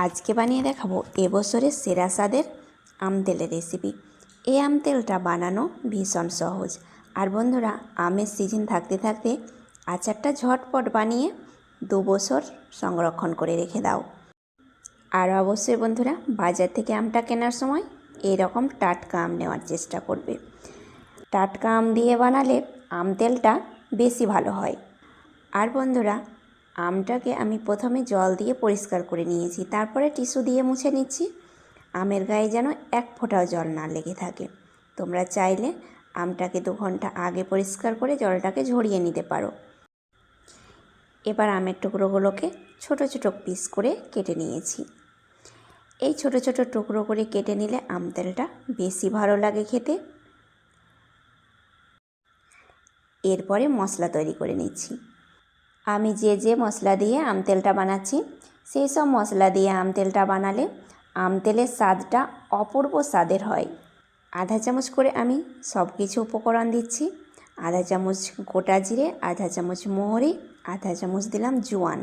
আজকে বানিয়ে দেখাবো এবছরের সেরা স্বাদের আম তেলের রেসিপি। এই আম তেলটা বানানো ভীষণ সহজ। আর বন্ধুরা, আমের সিজন থাকতে থাকতে আচারটা ঝটপট বানিয়ে 2 বছর সংরক্ষণ করে রেখে দাও। আর অবশ্যই বন্ধুরা, বাজার থেকে আমটা কেনার সময় এরকম টাটকা আম নেওয়ার চেষ্টা করবে। টাটকা আম দিয়ে বানালে আম তেলটা বেশি ভালো হয়। আর বন্ধুরা, আমটাকে আমি প্রথমে জল দিয়ে পরিষ্কার করে নিয়েছি, তারপরে টিস্যু দিয়ে মুছে নিচ্ছি। আমের গায়ে যেন এক ফোঁটাও জল না লেগে থাকে। তোমরা চাইলে আমটাকে 2 ঘন্টা আগে পরিষ্কার করে জলটাকে ঝরিয়ে নিতে পারো। এবার আমের টুকরোগুলোকে ছোট ছোট পিস করে কেটে নিয়েছি। এই ছোট ছোট টুকরো করে কেটে নিলে আম তেলটা বেশি ভালো লাগে খেতে। এরপরে মশলা তৈরি করে নিচ্ছি। আমি যে মশলা দিয়ে আম তেলটা বানাচ্ছি, সেই সব মশলা দিয়ে আম তেলটা বানালে আম তেলের স্বাদটা অপূর্ব স্বাদের হয়। আধা চামচ করে আমি সব কিছু উপকরণ দিচ্ছি। আধা চামচ গোটা জিরে, আধা চামচ মৌরি, আধা চামচ দিলাম জোয়ান,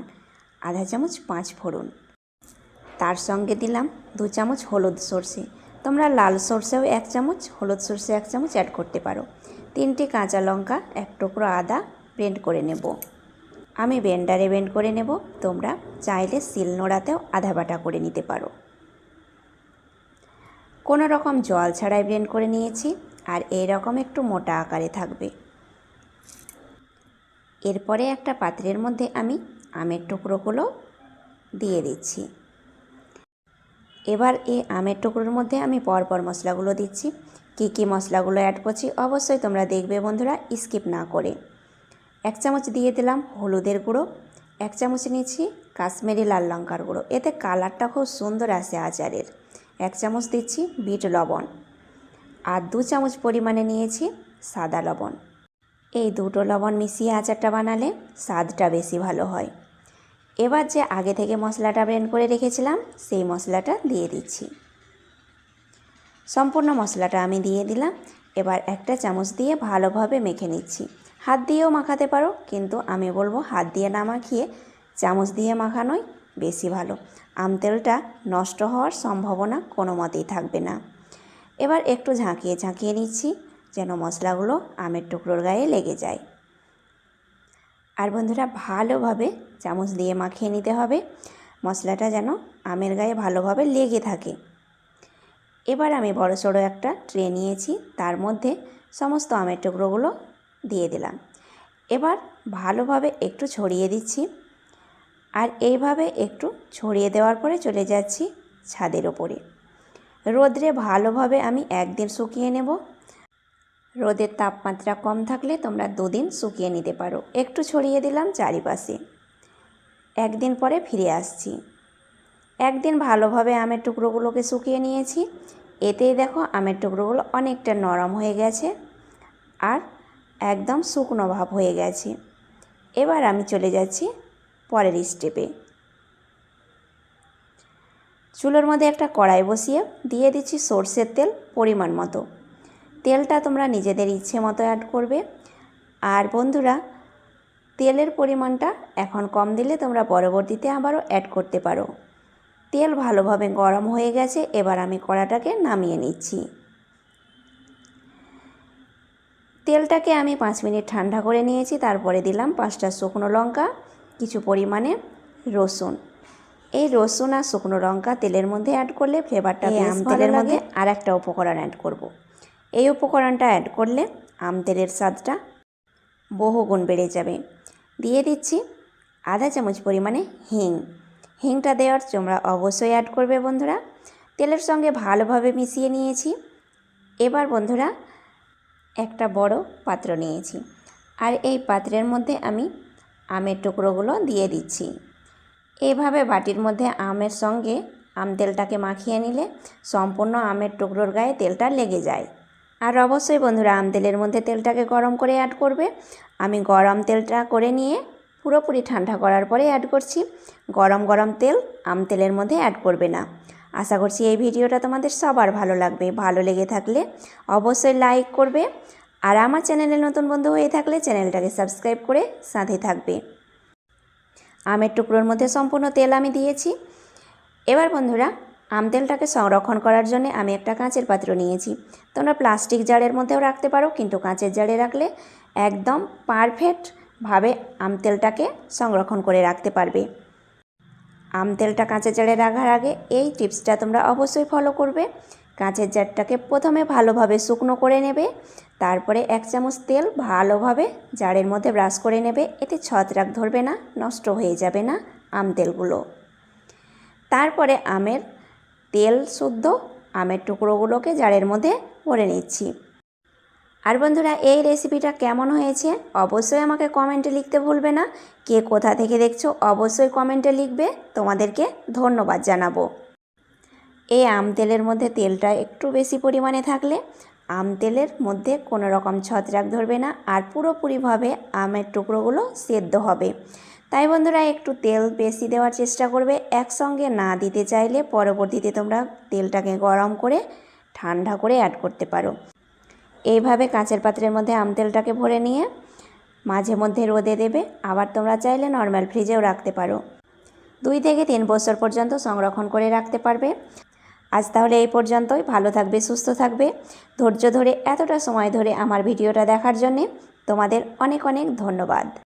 আধা চামচ 5 ফোড়ন। তার সঙ্গে দিলাম 2 চামচ হলুদ সর্ষে। তোমরা লাল সর্ষেও 1 চামচ, হলুদ সর্ষে 1 চামচ অ্যাড করতে পারো। 3টি কাঁচা লঙ্কা, 1 টুকরো আদা ব্লেন্ড করে নেব। আমি ব্লেন্ডারে ব্লেন্ড করে নেব। তোমরা চাইলে শিলনোড়াতেও আধা বাটা করে নিতে পারো। কোনো রকম জল ছাড়াই ব্লেন্ড করে নিয়েছি। আর এই রকম একটু মোটা আকারে থাকবে। এরপরে একটা পাত্রের মধ্যে আমি আমের টুকরোগুলো দিয়ে দিচ্ছি। এবার এই আমের টুকরোর মধ্যে আমি পরপর মশলাগুলো দিচ্ছি। কী মশলাগুলো অ্যাড করছি অবশ্যই তোমরা দেখবে বন্ধুরা, স্কিপ না করে। 1 চামচ দিয়ে দিলাম হলুদের গুঁড়ো, 1 চামচ নিচ্ছি কাশ্মীরি লাল লঙ্কার গুঁড়ো, এতে কালারটা খুব সুন্দর আসে আচারের। 1 চামচ দিচ্ছি বিট লবণ, আর 2 চামচ পরিমাণে নিয়েছি সাদা লবণ। এই দুটো লবণ মিশিয়ে আচারটা বানালে স্বাদটা বেশি ভালো হয়। এবার যে আগে থেকে মশলাটা ব্লেন্ড করে রেখেছিলাম, সেই মশলাটা দিয়ে দিচ্ছি। সম্পূর্ণ মশলাটা আমি দিয়ে দিলাম। এবার একটা চামচ দিয়ে ভালোভাবে মেখে নিচ্ছি। হাত দিয়েও মাখাতে পারো, কিন্তু আমি বলবো হাত দিয়ে না মাখিয়ে চামচ দিয়ে মাখানোই বেশি ভালো। আম তেলটা নষ্ট হওয়ার সম্ভাবনা কোনো মতেই থাকবে না। এবার একটু ঝাঁকিয়ে নিচ্ছি, যেন মশলাগুলো আমের টুকরোর গায়ে লেগে যায়। আর বন্ধুরা, ভালোভাবে চামচ দিয়ে মাখিয়ে নিতে হবে, মশলাটা যেন আমের গায়ে ভালোভাবে লেগে থাকে। এবার আমি বড়সড় একটা ট্রে নিয়েছি, তার মধ্যে সমস্ত আমের টুকরোগুলো দিয়ে দিলাম। এবার ভালোভাবে একটু ছড়িয়ে দিচ্ছি। আর এইভাবে একটু ছড়িয়ে দেওয়ার পরে চলে যাচ্ছি ছাদের ওপরে। রোদ্রে ভালোভাবে আমি 1 দিন শুকিয়ে নেব। রোদের তাপমাত্রা কম থাকলে তোমরা 2 দিন শুকিয়ে নিতে পারো। একটু ছড়িয়ে দিলাম চারিপাশে। 1 দিন পরে ফিরে আসছি। 1 দিন ভালোভাবে আমের টুকরোগুলোকে শুকিয়ে নিয়েছি। এতেই দেখো আমের টুকরোগুলো অনেকটা নরম হয়ে গেছে আর একদম শুকনো ভাব হয়ে গেছে। এবার আমি চলে যাচ্ছি পরের স্টেপে। চুলোর মধ্যে একটা কড়াই বসিয়ে দিয়ে দিচ্ছি সরষের তেল পরিমাণ মতো। তেলটা তোমরা নিজেদের ইচ্ছে মতো অ্যাড করবে। আর বন্ধুরা, তেলের পরিমাণটা এখন কম দিলে তোমরা পরবর্তীতে আবারও অ্যাড করতে পারো। তেল ভালোভাবে গরম হয়ে গেছে। এবার আমি কড়াটাকে নামিয়ে নিচ্ছি। তেলটাকে আমি 5 মিনিট ঠান্ডা করে নিয়েছি। তারপরে দিলাম 5টা শুকনো লঙ্কা, কিছু পরিমাণে রসুন। এই রসুন আর শুকনো লঙ্কা তেলের মধ্যে অ্যাড করলে ফ্লেভারটা বেশ ভালো লাগে। তেলের মধ্যে আর একটা উপকরণ অ্যাড করব। এই উপকরণটা অ্যাড করলে আম তেলের স্বাদটা বহুগুণ বেড়ে যাবে। দিয়ে দিচ্ছি আধা চামচ পরিমাণে হিং। হিংটা দেওয়ার তোমরা অবশ্যই অ্যাড করবে বন্ধুরা। তেলের সঙ্গে ভালোভাবে মিশিয়ে নিয়েছি। এবার বন্ধুরা, একটা বড় পাত্র নিয়েছি, আর এই পাত্রের মধ্যে আমি আমের টুকরোগুলো দিয়ে দিচ্ছি। এভাবে বাটির মধ্যে আমের সঙ্গে আম তেলটাকে মাখিয়ে নিলে সম্পূর্ণ আমের টুকরোর গায়ে তেলটা লেগে যায়। আর অবশ্যই বন্ধুরা, আম তেলের মধ্যে তেলটাকে গরম করে অ্যাড করবে। আমি গরম তেলটা করে নিয়ে পুরোপুরি ঠান্ডা করার পরে অ্যাড করছি। গরম তেল আম তেলের মধ্যে অ্যাড করবে না। আশা করছি এই ভিডিওটা তোমাদের সবার ভালো লাগবে। ভালো লেগে থাকলে অবশ্যই লাইক করবে। আর আমার চ্যানেলে নতুন বন্ধু হয়ে থাকলে চ্যানেলটাকে সাবস্ক্রাইব করে সাথে থাকবে। আমের টুকরোর মধ্যে সম্পূর্ণ তেল আমি দিয়েছি। এবার বন্ধুরা আম তেলটাকে সংরক্ষণ করার জন্য আমি একটা কাঁচের পাত্র নিয়েছি। তোমরা প্লাস্টিক জারের মধ্যেও রাখতে পারো, কিন্তু কাঁচের জারে রাখলে একদম পারফেক্টভাবে আম তেলটাকে সংরক্ষণ করে রাখতে পারবে। আম তেলটা কাঁচের জারে রাখার আগে এই টিপসটা তোমরা অবশ্যই ফলো করবে। কাঁচের জারটাকে প্রথমে ভালোভাবে শুকনো করে নেবে, তারপরে 1 চামচ তেল ভালোভাবে জারের মধ্যে ব্রাশ করে নেবে। এতে ছত্রাক ধরবে না, নষ্ট হয়ে যাবে না আম তেলগুলো। তারপরে আমের তেল শুদ্ধ আমের টুকরোগুলোকে জারের মধ্যে ভরে নিচ্ছি। আর বন্ধুরা এই রেসিপিটা কেমন হয়েছে অবশ্যই আমাকে কমেন্টে লিখতে ভুলবে না। কে কোথা থেকে দেখছো অবশ্যই কমেন্টে লিখবে, তোমাদেরকে ধন্যবাদ জানাবো। এই আম তেলের মধ্যে তেলটা একটু বেশি পরিমাণে থাকলে আম তেলের মধ্যে কোনো রকম ছত্রাক ধরবে না, আর পুরোপুরিভাবে আমের টুকরোগুলো সেদ্ধ হবে। তাই বন্ধুরা একটু তেল বেশি দেওয়ার চেষ্টা করবে। একসঙ্গে না দিতে চাইলে পরবর্তীতে তোমরা তেলটাকে গরম করে ঠান্ডা করে অ্যাড করতে পারো। এইভাবে কাঁচের পাত্রের মধ্যে আম তেলটাকে ভরে নিয়ে মাঝে মধ্যে রোদে দেবে। আবার তোমরা চাইলে নর্মাল ফ্রিজেও রাখতে পারো। 2 থেকে 3 বছর পর্যন্ত সংরক্ষণ করে রাখতে পারবে। আজ তাহলে এই পর্যন্তই। ভালো থাকবে, সুস্থ থাকবে। ধৈর্য ধরে এতটা সময় ধরে আমার ভিডিওটা দেখার জন্যে তোমাদের অনেক অনেক ধন্যবাদ।